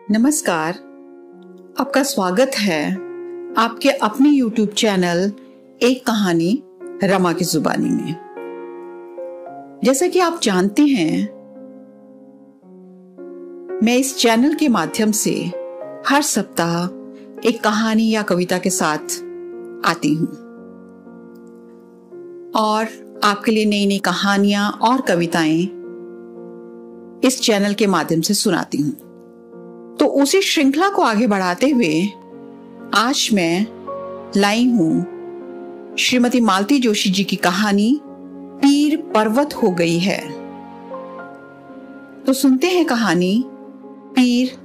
नमस्कार, आपका स्वागत है आपके अपने YouTube चैनल एक कहानी रमा की जुबानी में। जैसा कि आप जानते हैं, मैं इस चैनल के माध्यम से हर सप्ताह एक कहानी या कविता के साथ आती हूं और आपके लिए नई नई कहानियां और कविताएं इस चैनल के माध्यम से सुनाती हूं। तो उसी श्रृंखला को आगे बढ़ाते हुए आज मैं लाई हूं श्रीमती मालती जोशी जी की कहानी पीर पर्वत हो गई है। तो सुनते हैं कहानी पीर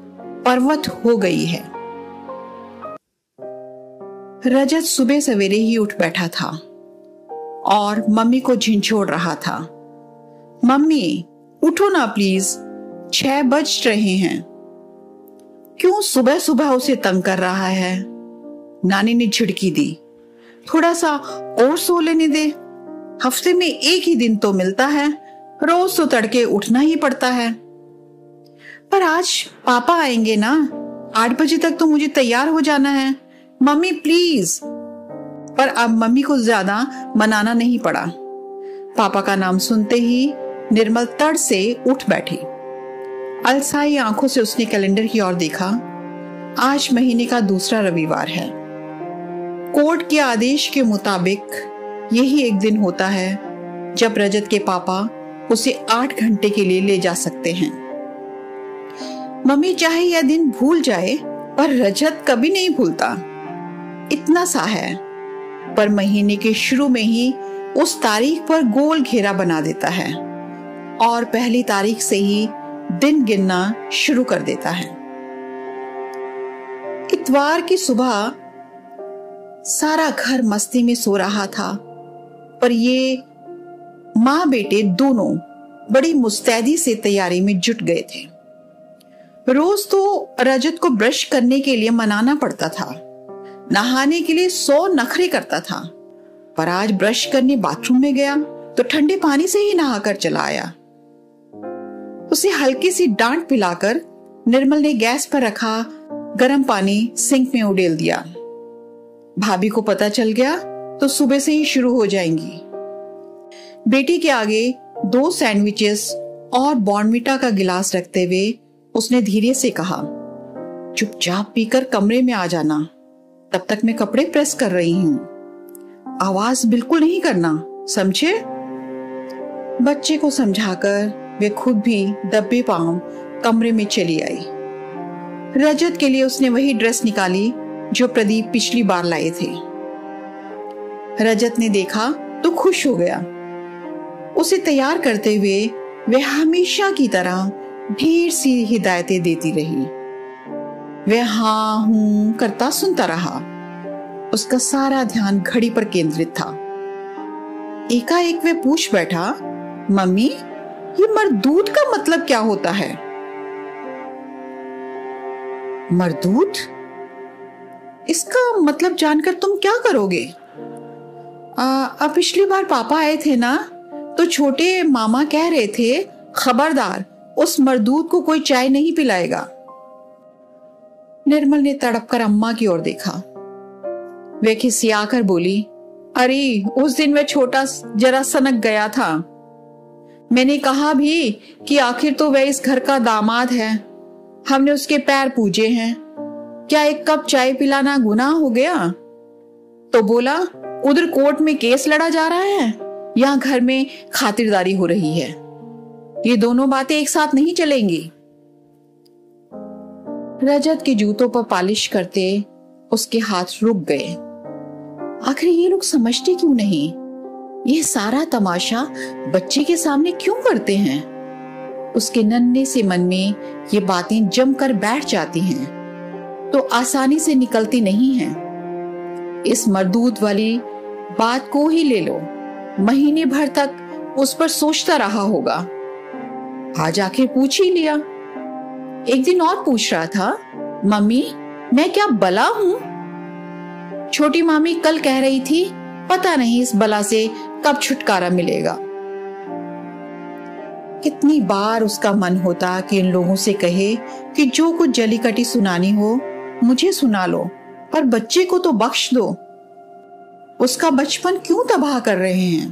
पर्वत हो गई है। रजत सुबह सवेरे ही उठ बैठा था और मम्मी को झिंझोड़ रहा था। मम्मी उठो ना प्लीज, 6 बज रहे हैं। क्यों सुबह सुबह उसे तंग कर रहा है? नानी ने झिड़की दी। थोड़ा सा और सो लेने दे, हफ्ते में एक ही दिन तो मिलता है, रोज तो तड़के उठना ही पड़ता है। पर आज पापा आएंगे ना, 8 बजे तक तो मुझे तैयार हो जाना है। Mummy please. पर अब मम्मी को ज्यादा मनाना नहीं पड़ा। पापा का नाम सुनते ही निर्मल तड़ से उठ बैठी। अलसाई आंखों से उसने कैलेंडर की ओर देखा। आज महीने का दूसरा रविवार है। कोर्ट के आदेश के मुताबिक यही एक दिन होता है जब रजत के पापा उसे 8 घंटे के लिए ले जा सकते हैं। मम्मी चाहे यह दिन भूल जाए, पर रजत कभी नहीं भूलता। इतना सा है, पर महीने के शुरू में ही उस तारीख पर गोल घेरा बना देता है और पहली तारीख से ही दिन गिनना शुरू कर देता है। इतवार की सुबह सारा घर मस्ती में सो रहा था, पर ये माँ बेटे दोनों बड़ी मुस्तैदी से तैयारी में जुट गए थे। रोज तो रजत को ब्रश करने के लिए मनाना पड़ता था, नहाने के लिए 100 नखरे करता था, पर आज ब्रश करने बाथरूम में गया तो ठंडे पानी से ही नहाकर चला आया। उसे हल्की सी डांट पिलाकर निर्मल ने गैस पर रखा गर्म पानी सिंक में उड़ेल दिया। भाभी को पता चल गया तो सुबह से ही शुरू हो जाएंगी। बेटी के आगे 2 सैंडविचेस और बॉर्नविटा का गिलास रखते हुए उसने धीरे से कहा, चुपचाप पीकर कमरे में आ जाना, तब तक मैं कपड़े प्रेस कर रही हूं। आवाज बिल्कुल नहीं करना, समझे? बच्चे को समझाकर वे खुद भी दबे पांव कमरे में चली आई। रजत के लिए उसने वही ड्रेस निकाली जो प्रदीप पिछली बार लाए थे। रजत ने देखा तो खुश हो गया। उसे तैयार करते हुए वे हमेशा की तरह ढेर सी हिदायतें देती रही। वह हाँ हूं करता सुनता रहा। उसका सारा ध्यान घड़ी पर केंद्रित था। एकाएक वे पूछ बैठा, मम्मी ये मरदूत का मतलब क्या होता है? मरदूत? इसका मतलब जानकर तुम क्या करोगे? अब पिछली बार पापा आए थे ना, तो छोटे मामा कह रहे थे, खबरदार उस मरदूत को कोई चाय नहीं पिलाएगा। निर्मल ने तड़प कर अम्मा की ओर देखा। वे खिसियाकर बोली, अरे उस दिन वह छोटा जरा सनक गया था। मैंने कहा भी कि आखिर तो वह इस घर का दामाद है, हमने उसके पैर पूजे हैं, क्या एक कप चाय पिलाना गुनाह हो गया? तो बोला, उधर कोर्ट में केस लड़ा जा रहा है, यहाँ घर में खातिरदारी हो रही है। ये दोनों बातें एक साथ नहीं चलेंगी। रजत के जूतों पर पॉलिश करते उसके हाथ रुक गए। आखिर ये लोग समझते क्यों नहीं? ये सारा तमाशा बच्चे के सामने क्यों करते हैं? उसके नन्हे से मन में ये बातें जमकर बैठ जाती हैं तो आसानी से निकलती नहीं हैं। इस मरदूत वाली बात को ही ले लो, महीने भर तक उस पर सोचता रहा होगा। आज आखिर पूछ ही लिया। एक दिन और पूछ रहा था, मम्मी मैं क्या बला हूं? छोटी मामी कल कह रही थी, पता नहीं इस बला से कब छुटकारा मिलेगा। कितनी बार उसका मन होता कि इन लोगों से कहे कि जो कुछ जली कटी सुनानी हो मुझे सुना लो, पर बच्चे को तो बख्श दो। उसका बचपन क्यों तबाह कर रहे हैं।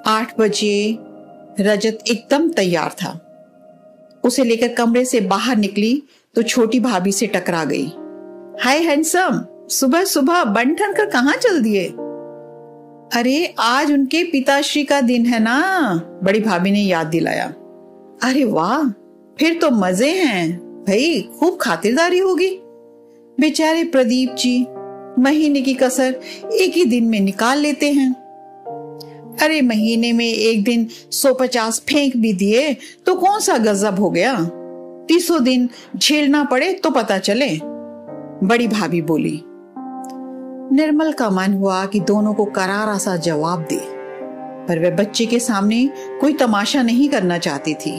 8 बजे रजत एकदम तैयार था। उसे लेकर कमरे से बाहर निकली तो छोटी भाभी से टकरा गई। हाय हैंडसम, सुबह सुबह बन ठन कर कहां चल दिए? अरे आज उनके पिताश्री का दिन है ना, बड़ी भाभी ने याद दिलाया। अरे वाह, फिर तो मजे हैं भाई, खूब खातिरदारी होगी। बेचारे प्रदीप जी महीने की कसर एक ही दिन में निकाल लेते हैं। अरे महीने में एक दिन 150 फेंक भी दिए तो कौन सा गजब हो गया। 300 दिन झेलना पड़े तो पता चले, बड़ी भाभी बोली। निर्मल का मन हुआ कि दोनों को करारा सा जवाब दे, पर वह बच्चे के सामने कोई तमाशा नहीं करना चाहती थी।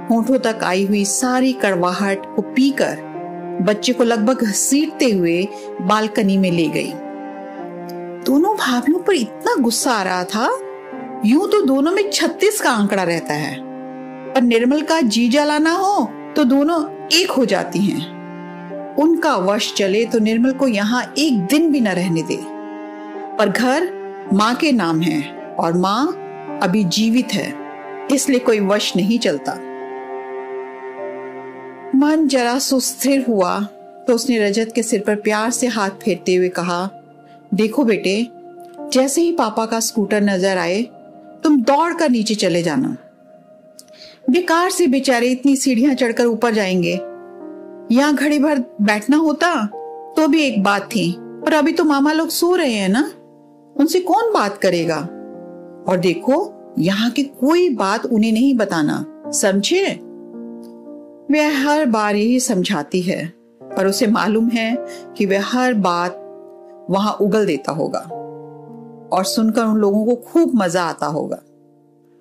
होंठों तक आई हुई सारी कड़वाहट को पीकर बच्चे को लगभग घसीटते हुए बालकनी में ले गई। दोनों भाभियों पर इतना गुस्सा आ रहा था, यूं तो दोनों में 36 का आंकड़ा रहता है, पर निर्मल का जी जलाना हो तो दोनों एक हो जाती हैं। उनका वश चले तो निर्मल को यहाँ एक दिन भी न रहने दे, पर घर माँ के नाम है और माँ अभी जीवित है, इसलिए कोई वश नहीं चलता। मन जरा सुस्थिर हुआ तो उसने रजत के सिर पर प्यार से हाथ फेरते हुए कहा, देखो बेटे, जैसे ही पापा का स्कूटर नजर आए तुम दौड़ कर नीचे चले जाना। बेकार से बेचारे इतनी सीढ़ियां चढ़कर ऊपर जाएंगे। यहाँ घड़ी भर बैठना होता तो भी एक बात थी, पर अभी तो मामा लोग सो रहे हैं ना, उनसे कौन बात करेगा। और देखो, यहाँ की कोई बात उन्हें नहीं बताना, समझे? वह हर बार यही समझाती है, पर उसे मालूम है कि वह हर बात वहां उगल देता होगा और सुनकर उन लोगों को खूब मजा आता होगा।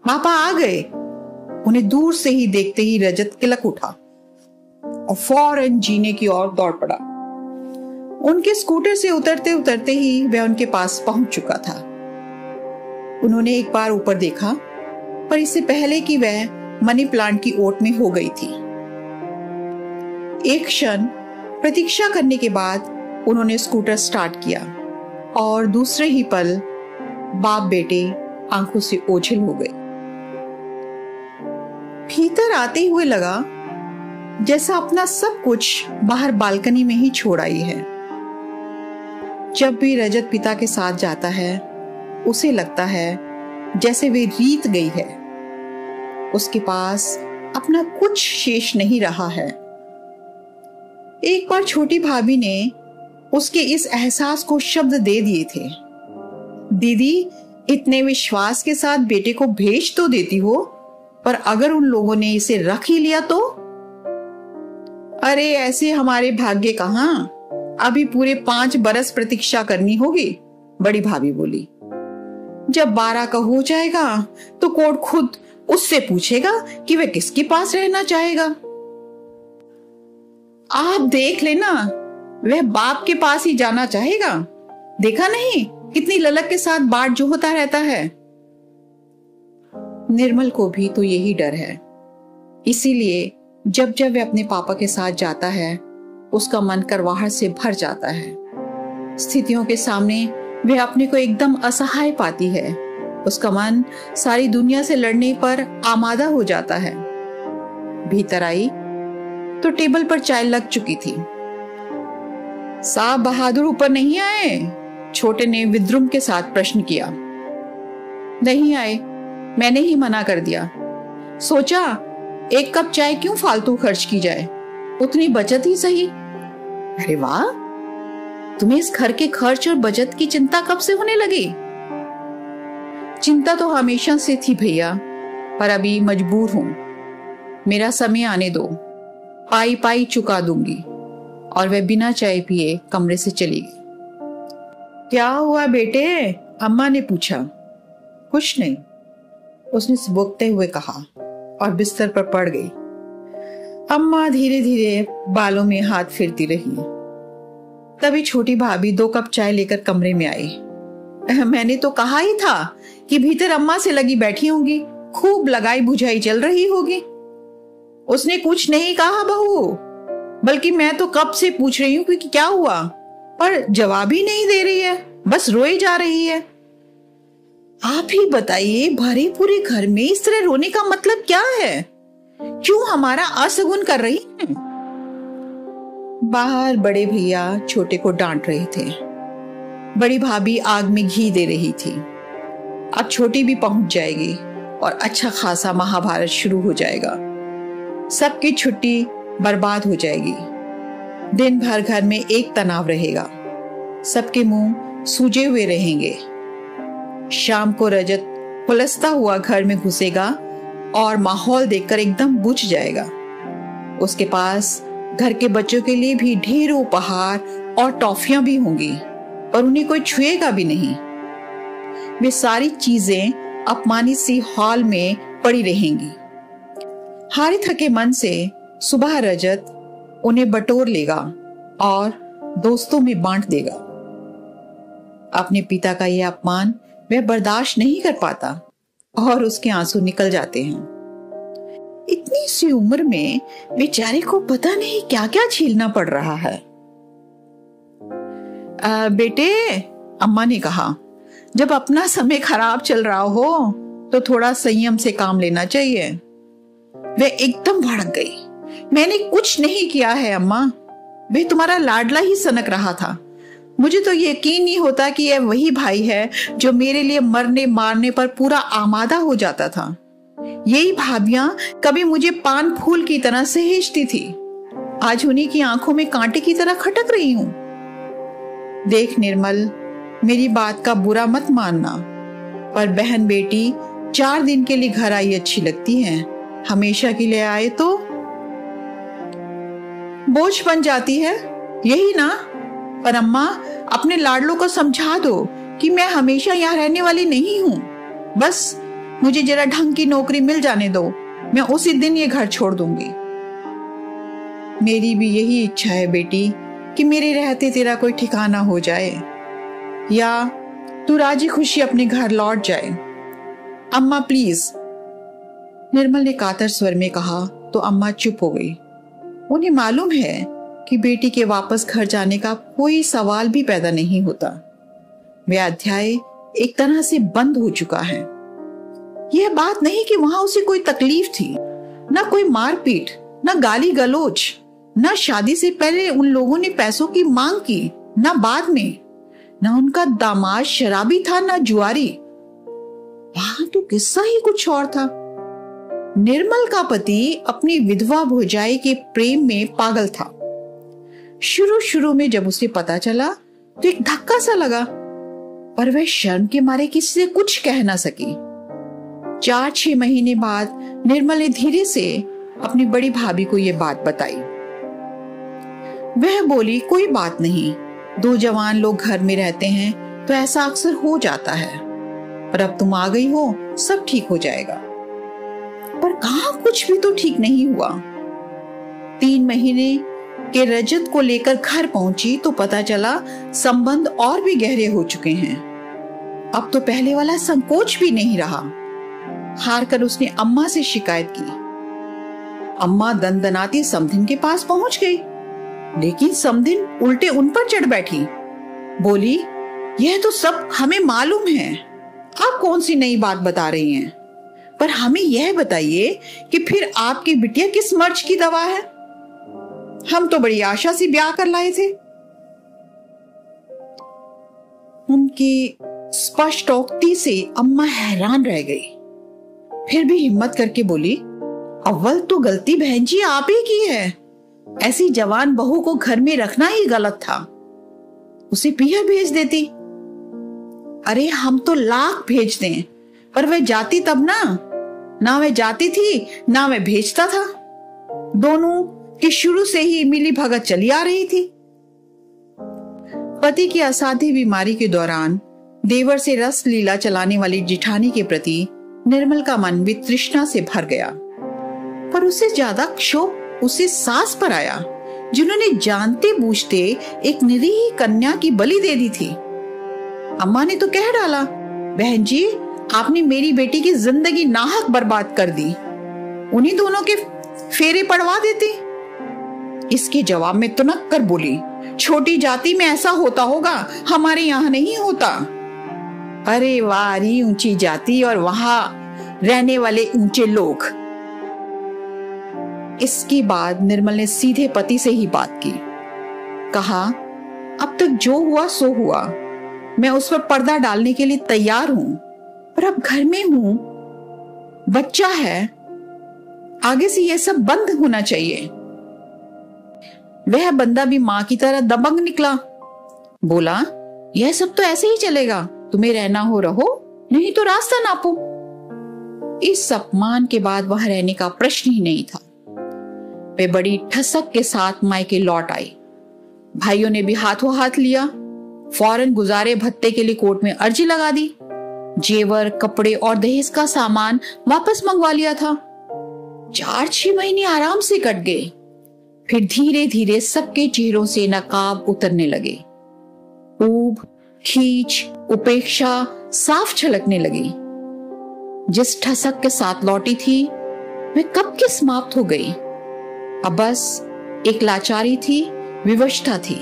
पापा आ गए। उन्हें दूर से ही देखते ही रजत किलक उठा और फौरन जीने की ओर दौड़ पड़ा। उनके स्कूटर से उतरते उतरते ही वह उनके पास पहुंच चुका था। उन्होंने एक बार ऊपर देखा, पर इससे पहले कि वह मनी प्लांट की ओट में हो गई थी। एक क्षण प्रतीक्षा करने के बाद उन्होंने स्कूटर स्टार्ट किया और दूसरे ही पल बाप बेटे आंखों से ओझल हो गए। भीतर आते हुए लगा जैसा अपना सब कुछ बाहर बालकनी में ही छोड़ आई है। जब भी रजत पिता के साथ जाता है उसे लगता है जैसे वे रीत गई है, उसके पास अपना कुछ शेष नहीं रहा है। एक बार छोटी भाभी ने उसके इस एहसास को शब्द दे दिए थे। दीदी, इतने विश्वास के साथ बेटे को भेज तो देती हो, पर अगर उन लोगों ने इसे रख ही लिया तो? अरे ऐसे हमारे भाग्य कहां, अभी पूरे 5 बरस प्रतीक्षा करनी होगी, बड़ी भाभी बोली। जब 12 का हो जाएगा तो कोर्ट खुद उससे पूछेगा कि वह किसके पास रहना चाहेगा। आप देख लेना, वह बाप के पास ही जाना चाहेगा। देखा नहीं कितनी ललक के साथ बाट जोहता रहता है। निर्मल को भी तो यही डर है, इसीलिए जब जब वह अपने पापा के साथ जाता है उसका मन करवाहट से भर जाता है। स्थितियों के सामने वह अपने को एकदम असहाय पाती है। उसका मन सारी दुनिया से लड़ने पर आमादा हो जाता है। भीतर आई तो टेबल पर चाय लग चुकी थी। साहब बहादुर ऊपर नहीं आए? छोटे ने विद्रुम के साथ प्रश्न किया। नहीं आए, मैंने ही मना कर दिया। सोचा एक कप चाय क्यों फालतू खर्च की जाए, उतनी बचत ही सही। अरे वाह, तुम्हें इस घर के खर्च और बचत की चिंता कब से होने लगी? चिंता तो हमेशा से थी भैया, पर अभी मजबूर हूं। मेरा समय आने दो, पाई पाई चुका दूंगी। और वह बिना चाय पिए कमरे से चली गई। क्या हुआ बेटे? अम्मा ने पूछा। कुछ नहीं, उसने सुबकते हुए कहा और बिस्तर पर पड़ गई। अम्मा धीरे धीरे बालों में हाथ फेरती रही। तभी छोटी भाभी 2 कप चाय लेकर कमरे में आई। मैंने तो कहा ही था कि भीतर अम्मा से लगी बैठी होंगी, खूब लगाई बुझाई चल रही होगी। उसने कुछ नहीं कहा बहू, बल्कि मैं तो कब से पूछ रही हूं कि क्या हुआ, पर जवाब ही नहीं दे रही है, बस रोई जा रही है। आप ही बताइए, भरे पूरे घर में इस तरह रोने का मतलब क्या है? क्यों हमारा असगुन कर रही है? बाहर बड़े भैया छोटे को डांट रहे थे। बड़ी भाभी आग में घी दे रही थी। अब छोटी भी पहुंच जाएगी और अच्छा खासा महाभारत शुरू हो जाएगा। सबकी छुट्टी बर्बाद हो जाएगी। दिन भर घर में एक तनाव रहेगा। सबके मुंह सूजे हुए रहेंगे। शाम को रजत पुलसता हुआ घर में घुसेगा और माहौल देखकर एकदम बुझ जाएगा। उसके पास घर के बच्चों के लिए भी ढेरों उपहार और टॉफियां भी होंगी, पर उन्हें कोई छुएगा भी नहीं। वे सारी चीजें अपमानित सी हॉल में पड़ी रहेंगी। हारे थके मन से सुबह रजत उन्हें बटोर लेगा और दोस्तों में बांट देगा। अपने पिता का यह अपमान वह बर्दाश्त नहीं कर पाता और उसके आंसू निकल जाते हैं। इतनी सी उम्र में बेचारे को पता नहीं क्या क्या झेलना पड़ रहा है। बेटे, अम्मा ने कहा, जब अपना समय खराब चल रहा हो तो थोड़ा संयम से काम लेना चाहिए। वह एकदम भड़क गई। मैंने कुछ नहीं किया है अम्मा, वह तुम्हारा लाडला ही सनक रहा था। मुझे तो यकीन नहीं होता कि यह वही भाई है जो मेरे लिए मरने मारने पर पूरा आमादा हो जाता था। यही भाभियां कभी मुझे पान फूल की तरह सहेजती थी, आज उन्हीं की आंखों में कांटे की तरह खटक रही हूं। देख निर्मल, मेरी बात का बुरा मत मानना, पर बहन बेटी 4 दिन के लिए घर आई अच्छी लगती है, हमेशा के लिए आए तो बोझ बन जाती है, यही ना? पर अम्मा, अपने लाडलों को समझा दो कि मैं हमेशा यहाँ रहने वाली नहीं हूँ। बस मुझे जरा ढंग की नौकरी मिल जाने दो, मैं उसी दिन ये घर छोड़ दूंगी। मेरी भी यही इच्छा है बेटी कि मेरे रहते तेरा कोई ठिकाना हो जाए, या तू राजी खुशी अपने घर लौट जाए। अम्मा प्लीज, निर्मल ने कातर स्वर में कहा तो अम्मा चुप हो गई। उन्हें मालूम है कि बेटी के वापस घर जाने का कोई सवाल भी पैदा नहीं होता। वह अध्याय एक तरह से बंद हो चुका है। यह बात नहीं कि वहां उसे कोई तकलीफ थी, न कोई मारपीट, न गाली गलोच, न शादी से पहले उन लोगों ने पैसों की मांग की, न बाद में, न उनका दामाद शराबी था, न जुआरी। वहां तो किस्सा ही कुछ और था। निर्मल का पति अपनी विधवा भौजाई के प्रेम में पागल था। शुरू में जब उसे पता चला तो एक धक्का सा लगा, पर वह शर्म के मारे किसी से कुछ कह ना सकी। 4-6 महीने बाद निर्मल ने धीरे से अपनी बड़ी भाभी को यह बात बताई। वह बोली, कोई बात नहीं, 2 जवान लोग घर में रहते हैं तो ऐसा अक्सर हो जाता है, पर अब तुम आ गई हो, सब ठीक हो जाएगा। पर कहां कुछ भी तो ठीक नहीं हुआ। 3 महीने के रजत को लेकर घर पहुंची तो पता चला संबंध और भी गहरे हो चुके हैं। अब तो पहले वाला संकोच भी नहीं रहा। हार कर उसने अम्मा से शिकायत की। अम्मा दनदनाती समधिन के पास पहुंच गई, लेकिन समधिन उल्टे उन पर चढ़ बैठी। बोली, यह तो सब हमें मालूम है, आप कौन सी नई बात बता रही हैं? पर हमें यह बताइए कि फिर आपकी बिटिया किस मर्ज की दवा है? हम तो बड़ी आशा से ब्याह कर लाए थे। उनकी स्पष्टोक्ति से अम्मा हैरान रह गई, फिर भी हिम्मत करके बोली, अव्वल तो गलती बहन जी आप ही की है। ऐसी जवान बहू को घर में रखना ही गलत था, उसे पीहर भेज देती। अरे हम तो लाख भेज दें, पर वह जाती तब ना वह जाती थी ना वह भेजता था। दोनों की शुरू से ही मिली भगत चली आ रही थी। पति की असाध्य बीमारी के दौरान देवर से रस लीला चलाने वाली जिठानी के प्रति निर्मल का मन वितृष्णा से भर गया, पर उससे ज्यादा क्षोभ उसे सास पर आया, जिन्होंने जानते बूझते एक निरीह कन्या की बलि दे दी थी। अम्मा ने तो कह डाला, बहन जी आपने मेरी बेटी की जिंदगी नाहक बर्बाद कर दी, उन्हीं दोनों के फेरे पड़वा देते। इसके जवाब में तुनक कर बोली, छोटी जाति में ऐसा होता होगा, हमारे यहाँ नहीं होता। अरे वारी ऊंची जाति और वहां रहने वाले ऊंचे लोग। इसके बाद निर्मल ने सीधे पति से ही बात की। कहा, अब तक जो हुआ सो हुआ, मैं उस पर पर्दा डालने के लिए तैयार हूं, पर अब घर में हूं, बच्चा है, आगे से यह सब बंद होना चाहिए। वह बंदा भी मां की तरह दबंग निकला। बोला, यह सब तो ऐसे ही चलेगा, तुम्हें रहना हो रहो, नहीं तो रास्ता नापो। इस अपमान के बाद वहां रहने का प्रश्न ही नहीं था। वे बड़ी ठसक के साथ मायके लौट आई। भाइयों ने भी हाथों हाथ लिया। फौरन गुजारे भत्ते के लिए कोर्ट में अर्जी लगा दी। जेवर, कपड़े और दहेज का सामान वापस मंगवा लिया था। 4-6 महीने आराम से कट गए। फिर धीरे धीरे सबके चेहरों से नकाब उतरने लगे। ऊब, खींच, उपेक्षा साफ छलकने लगी। जिस ठसक के साथ लौटी थी वे कब की समाप्त हो गई। अब बस एक लाचारी थी, विवशता थी।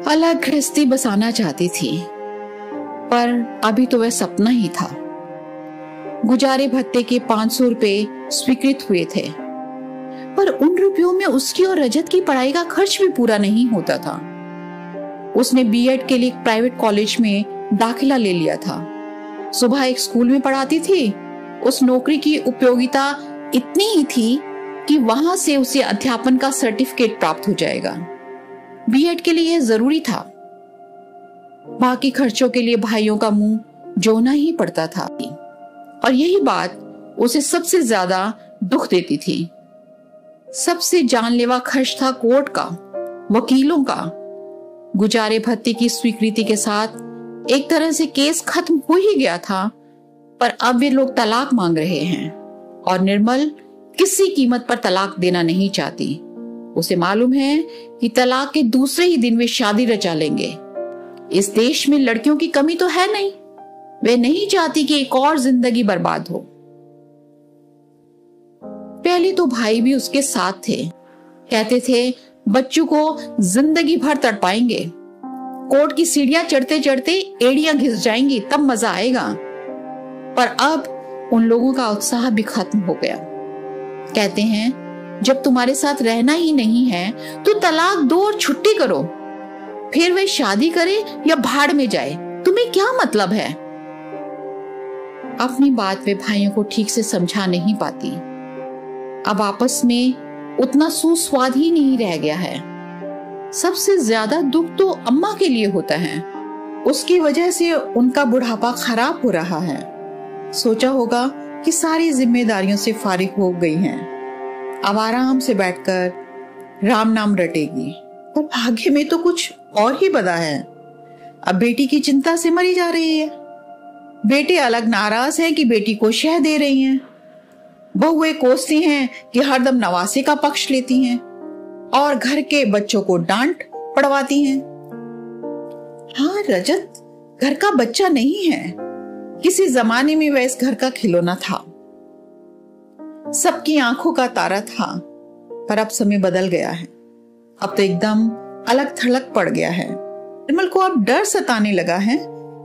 अलग गृहस्थी बसाना चाहती थी, पर अभी तो वह सपना ही था। गुजारे भत्ते के 500 रुपए स्वीकृत हुए थे, पर उन रुपयों में उसकी और रजत की पढ़ाई का खर्च भी पूरा नहीं होता था। उसने बीएड के लिए एक प्राइवेट कॉलेज में दाखिला ले लिया था। सुबह एक स्कूल में पढ़ाती थी। उस नौकरी की उपयोगिता इतनी ही थी कि वहां से उसे अध्यापन का सर्टिफिकेट प्राप्त हो जाएगा। बीएड के लिए यह जरूरी था। बाकी खर्चों के लिए भाइयों का मुंह जोना ही पड़ता था, और यही बात उसे सबसे ज्यादा दुख देती थी। सबसे जानलेवा खर्च था कोर्ट का, वकीलों का। गुजारे भत्ते की स्वीकृति के साथ एक तरह से केस खत्म हो ही गया था, पर अब वे लोग तलाक मांग रहे हैं और निर्मल किसी कीमत पर तलाक देना नहीं चाहती। उसे मालूम है कि तलाक के दूसरे ही दिन वे शादी रचा लेंगे। इस देश में लड़कियों की कमी तो है नहीं। वे नहीं चाहती कि एक और जिंदगी बर्बाद हो। पहले तो भाई भी उसके साथ थे। कहते थे बच्चों को जिंदगी भर तड़पाएंगे, कोर्ट की सीढ़ियां चढ़ते चढ़ते एड़ियां घिस जाएंगी, तब मजा आएगा। पर अब उन लोगों का उत्साह भी खत्म हो गया। कहते हैं जब तुम्हारे साथ रहना ही नहीं है तो तलाक दो और छुट्टी करो, फिर वे शादी करे या भाड़ में जाए, तुम्हें क्या मतलब है। अपनी बात वे भाइयों को ठीक से समझा नहीं पाती। अब आपस में उतना सुस्वाद ही नहीं रह गया है। सबसे ज्यादा दुख तो अम्मा के लिए होता है। उसकी वजह से उनका बुढ़ापा खराब हो रहा है। सोचा होगा कि सारी जिम्मेदारियों से फारिग हो गई हैं, अब आराम से बैठकर राम नाम रटेगी। पर भाग्य में तो कुछ और ही बदा है। अब बेटी की चिंता से मरी जा रही है। बेटे अलग नाराज है कि बेटी को शह दे रही हैं। बहुएं कोसती हैं कि हरदम नवासे का पक्ष लेती हैं और घर के बच्चों को डांट पड़वाती हैं। हाँ, रजत घर का बच्चा नहीं है। किसी जमाने में वह इस घर का खिलौना था, सबकी आंखों का तारा था। पर अब समय बदल गया है। अब तो एकदम अलग थलग पड़ गया है। निर्मल को अब डर सताने लगा है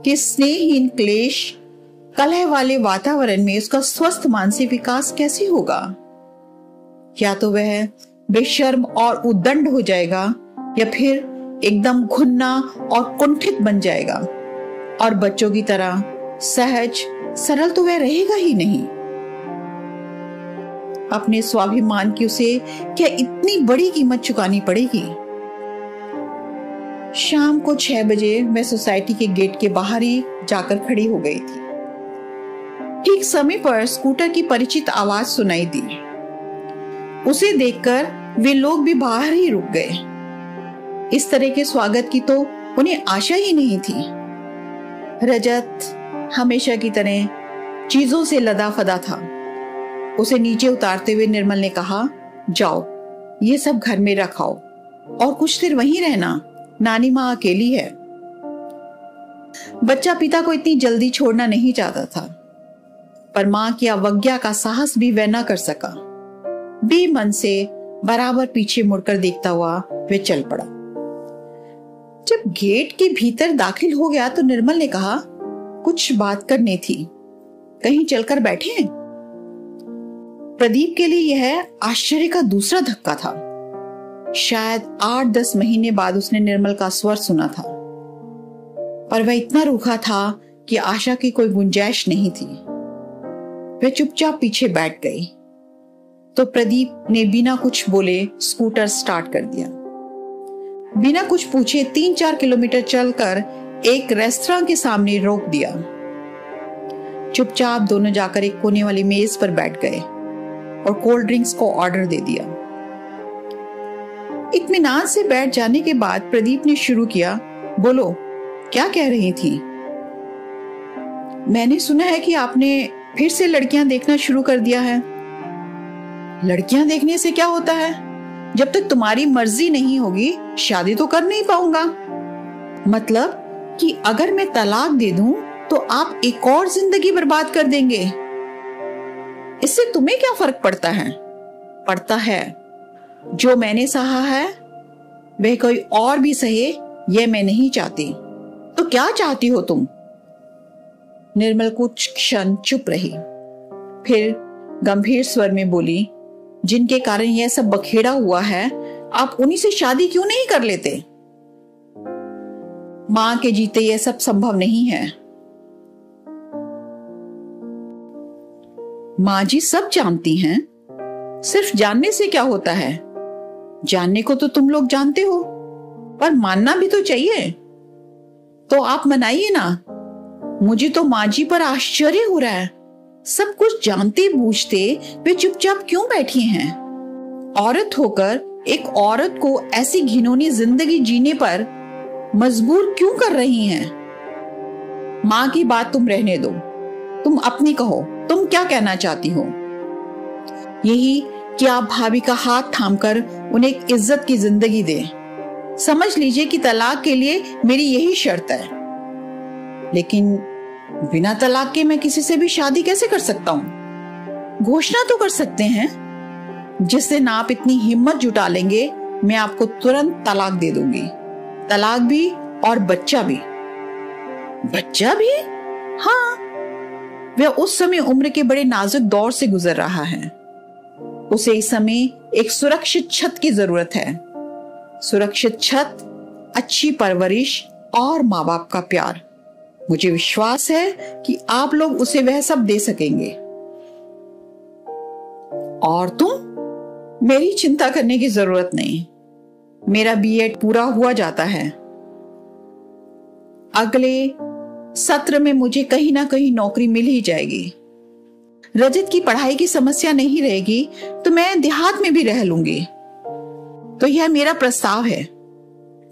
कि स्नेहहीन, क्लेश, कलह वाले वातावरण में उसका स्वस्थ मानसिक विकास कैसे होगा। या तो वह बेशर्म और उद्दंड हो जाएगा, या फिर एकदम घुन्ना और कुंठित बन जाएगा, और बच्चों की तरह सहज सरल तो वह रहेगा ही नहीं। अपने स्वाभिमान की उसे क्या इतनी बड़ी कीमत चुकानी पड़ेगी। शाम को 6 बजे मैं सोसाइटी के गेट के बाहर ही जाकर खड़ी हो गई थी। ठीक समय पर स्कूटर की परिचित आवाज सुनाई दी। उसे देखकर वे लोग भी बाहर ही रुक गए। इस तरह के स्वागत की तो उन्हें आशा ही नहीं थी। रजत हमेशा की तरह चीजों से लदा फदा था। उसे नीचे उतारते हुए निर्मल ने कहा, जाओ ये सब घर में रखाओ और कुछ देर वहीं रहना, नानी माँ अकेली है। बच्चा पिता को इतनी जल्दी छोड़ना नहीं चाहता था, पर मां की अवज्ञा का साहस भी वह न कर सका। बेमन से बराबर पीछे मुड़कर देखता हुआ वह चल पड़ा। जब गेट के भीतर दाखिल हो गया तो निर्मल ने कहा, कुछ बात करनी थी, कहीं चलकर बैठे। प्रदीप के लिए यह आश्चर्य का दूसरा धक्का था। शायद 8-10 महीने बाद उसने निर्मल का स्वर सुना था, पर वह इतना रूखा था कि आशा की कोई गुंजाइश नहीं थी। वह चुपचाप पीछे बैठ गई तो प्रदीप ने बिना कुछ बोले स्कूटर स्टार्ट कर दिया। बिना कुछ पूछे 3-4 किलोमीटर चलकर एक रेस्तरां के सामने रोक दिया। चुपचाप दोनों जाकर एक कोने वाली मेज पर बैठ गए और कोल्ड ड्रिंक्स को ऑर्डर दे दिया। इत्मीनान से बैठ जाने के बाद प्रदीप ने शुरू किया, बोलो क्या कह रही थी? मैंने सुना है कि आपने फिर से लड़कियां देखना शुरू कर दिया है। लड़कियां देखने से क्या होता है? जब तक तुम्हारी मर्जी नहीं होगी शादी तो कर नहीं पाऊंगा। मतलब कि अगर मैं तलाक दे दूं तो आप एक और जिंदगी बर्बाद कर देंगे। इससे तुम्हें क्या फर्क पड़ता है? पड़ता है। जो मैंने सहा है वह कोई और भी सहे, यह मैं नहीं चाहती। तो क्या चाहती हो तुम? निर्मल कुछ क्षण चुप रही, फिर गंभीर स्वर में बोली, जिनके कारण यह सब बखेड़ा हुआ है, आप उन्हीं से शादी क्यों नहीं कर लेते? मां के जीते यह सब संभव नहीं है। मां जी सब जानती हैं, सिर्फ जानने से क्या होता है? जानने को तो तुम लोग जानते हो, पर मानना भी तो चाहिए। तो आप मनाइए ना। मुझे तो मां जी पर आश्चर्य हो रहा है। सब कुछ जानते बूझते वे चुपचाप क्यों बैठी हैं? औरत होकर एक औरत को ऐसी घिनौनी जिंदगी जीने पर मजबूर क्यों कर रही हैं? मां की बात तुम रहने दो, तुम अपनी कहो, तुम क्या कहना चाहती हो? यही कि आप भाभी का हाथ थामकर उन्हें एक इज्जत की जिंदगी दें। समझ लीजिए कि तलाक के लिए मेरी यही शर्त है। लेकिन बिना तलाक के मैं किसी से भी शादी कैसे कर सकता हूं? घोषणा तो कर सकते हैं, जिस दिन आप इतनी हिम्मत जुटा लेंगे मैं आपको तुरंत तलाक दे दूंगी। तलाक भी और बच्चा भी। बच्चा भी? हाँ। वह उस समय उम्र के बड़े नाजुक दौर से गुजर रहा है। उसे इस समय एक सुरक्षित छत की जरूरत है। सुरक्षित छत, अच्छी परवरिश और माँ बाप का प्यार। मुझे विश्वास है कि आप लोग उसे वह सब दे सकेंगे। और तुम? मेरी चिंता करने की जरूरत नहीं। मेरा बीएड पूरा हुआ जाता है। अगले सत्र में मुझे कहीं ना कहीं नौकरी मिल ही जाएगी। रजत की पढ़ाई की समस्या नहीं रहेगी तो मैं देहात में भी रह लूंगी। तो यह मेरा प्रस्ताव है।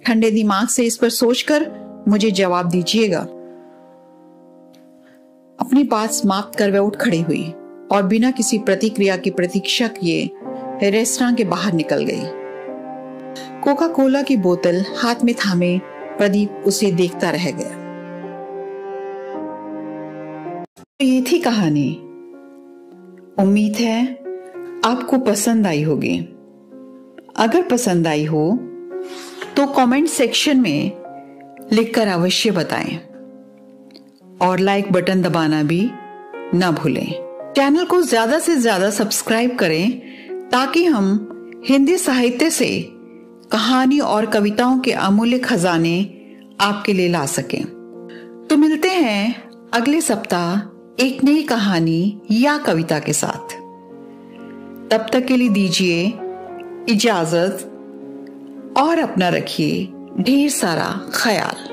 ठंडे दिमाग से इस पर सोचकर मुझे जवाब दीजिएगा। अपनी बात समाप्त कर वह उठ खड़ी हुई और बिना किसी प्रतिक्रिया की प्रतीक्षा किए रेस्टोरेंट के बाहर निकल गई। कोका कोला की बोतल हाथ में थामे प्रदीप उसे देखता रह गया। ये थी कहानी। उम्मीद है आपको पसंद आई होगी। अगर पसंद आई हो तो कमेंट सेक्शन में लिखकर अवश्य बताएं और लाइक बटन दबाना भी ना भूलें। चैनल को ज्यादा से ज्यादा सब्सक्राइब करें ताकि हम हिंदी साहित्य से कहानी और कविताओं के अमूल्य खजाने आपके लिए ला सकें। तो मिलते हैं अगले सप्ताह एक नई कहानी या कविता के साथ। तब तक के लिए दीजिए इजाजत और अपना रखिए ढेर सारा ख्याल।